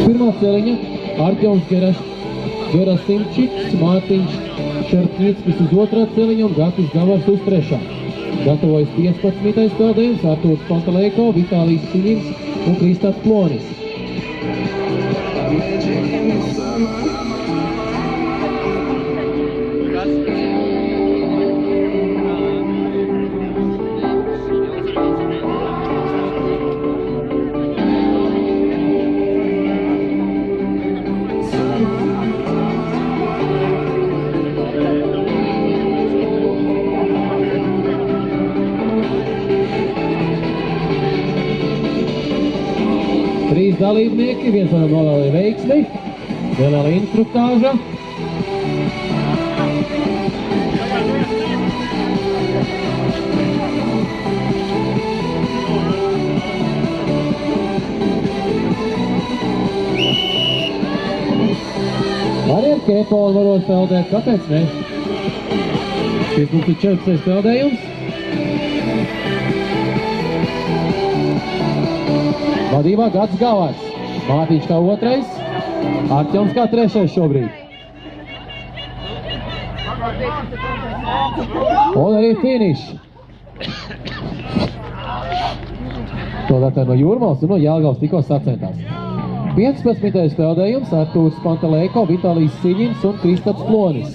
pirmā celiņa Artjoms Gerasimčiks, Mārtiņš Šarkņickis uz otrā celiņa un Gatis Gavars uz trešā. Gatavojas 15. peldējums Artūrs Pantalēko, Vitālijs Siņins un Kristaps Plonis. Trīs dalībnieki, viens varam novēlēt veiksmi, neliela instruktāža. Arī ar kepolu varot peldēt, kāpēc ne? Šis mums ir 14. peldējums. Vadībā Gatis Gavars, Mārtiņš kā otrais, Artjoms kā trešais šobrīd. Un arī finišs. To tātad no Jūrmals un no Jelgavas tikko sacentās. 15. peldējums Artūrs Pantalēko, Vitālijs Siņins un Kristaps Plonis.